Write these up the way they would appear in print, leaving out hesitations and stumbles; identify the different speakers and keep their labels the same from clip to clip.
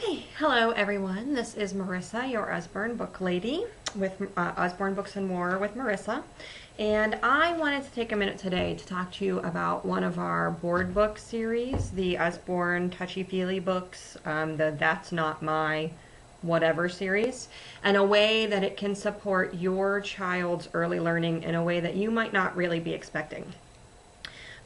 Speaker 1: Okay, hello everyone. This is Marissa, your Usborne book lady with Usborne Books and More with Marissa. And I wanted to take a minute today to talk to you about one of our board book series, the Usborne touchy-feely books, the That's Not My Whatever series, and a way that it can support your child's early learning in a way that you might not really be expecting.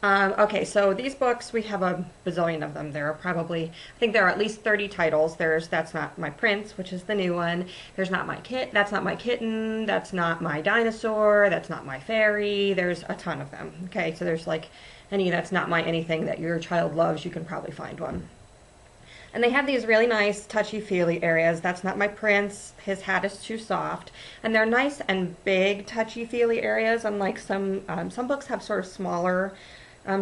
Speaker 1: Okay, so these books, we have a bazillion of them. There are probably, I think there are at least 30 titles. There's That's Not My Prince, which is the new one. There's Not My Kit, That's Not My Kitten, That's Not My Dinosaur, That's Not My Fairy. There's a ton of them. Okay, so there's like any That's Not My anything that your child loves, you can probably find one. And they have these really nice touchy-feely areas. That's Not My Prince, His Hat Is Too Soft. And they're nice and big touchy-feely areas, unlike some books have sort of smaller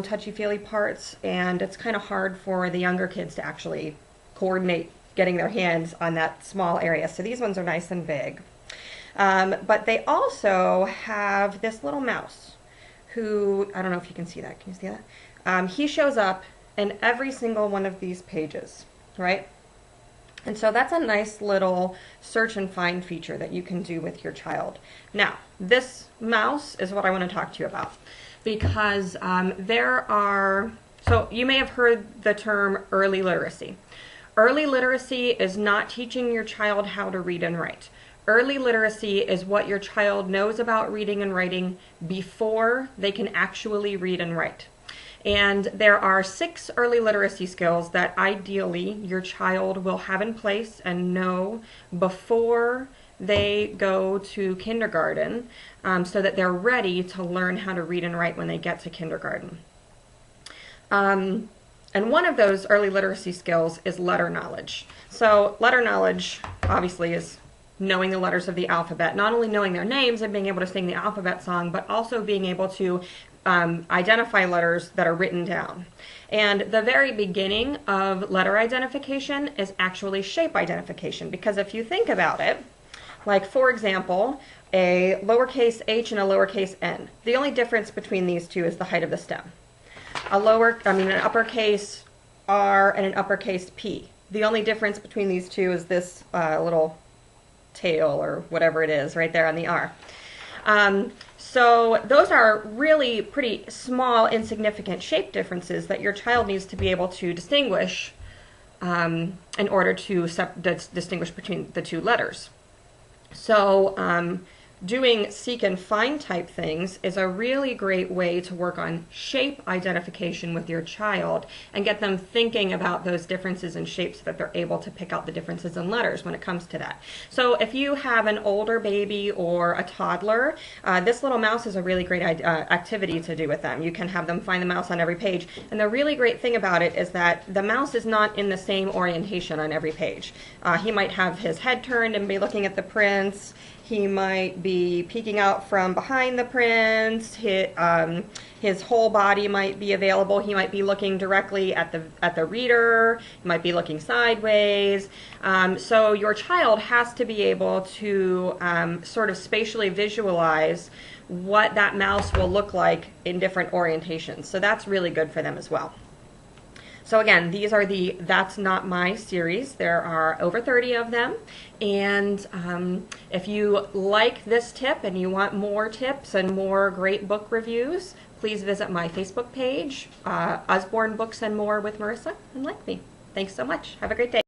Speaker 1: touchy-feely parts, and it's kind of hard for the younger kids to actually coordinate getting their hands on that small area. So these ones are nice and big. But they also have this little mouse who, I don't know if you can see that. Can you see that? He shows up in every single one of these pages, right? And so that's a nice little search and find feature that you can do with your child. Now, this mouse is what I want to talk to you about, because so you may have heard the term early literacy. Early literacy is not teaching your child how to read and write. Early literacy is what your child knows about reading and writing before they can actually read and write. And there are 6 early literacy skills that ideally your child will have in place and know before they go to kindergarten, so that they're ready to learn how to read and write when they get to kindergarten. And one of those early literacy skills is letter knowledge. So letter knowledge obviously is knowing the letters of the alphabet, not only knowing their names and being able to sing the alphabet song, but also being able to identify letters that are written down. And the very beginning of letter identification is actually shape identification, because if you think about it, like for example, a lowercase h and a lowercase n. The only difference between these two is the height of the stem. An uppercase R and an uppercase P. The only difference between these two is this little tail or whatever it is right there on the R. So those are really pretty small, insignificant shape differences that your child needs to be able to distinguish in order to distinguish between the two letters. So doing seek and find type things is a really great way to work on shape identification with your child and get them thinking about those differences in shapes so that they're able to pick out the differences in letters when it comes to that. So if you have an older baby or a toddler, this little mouse is a really great activity to do with them. You can have them find the mouse on every page. And the really great thing about it is that the mouse is not in the same orientation on every page. He might have his head turned and be looking at the prints. He might be peeking out from behind the prints. His whole body might be available. He might be looking directly at the reader. He might be looking sideways. So your child has to be able to sort of spatially visualize what that mouse will look like in different orientations. So that's really good for them as well. So again, these are the That's Not My series. There are over 30 of them. And if you like this tip and you want more tips and more great book reviews, please visit my Facebook page, Usborne Books and More with Marissa, and like me. Thanks so much. Have a great day.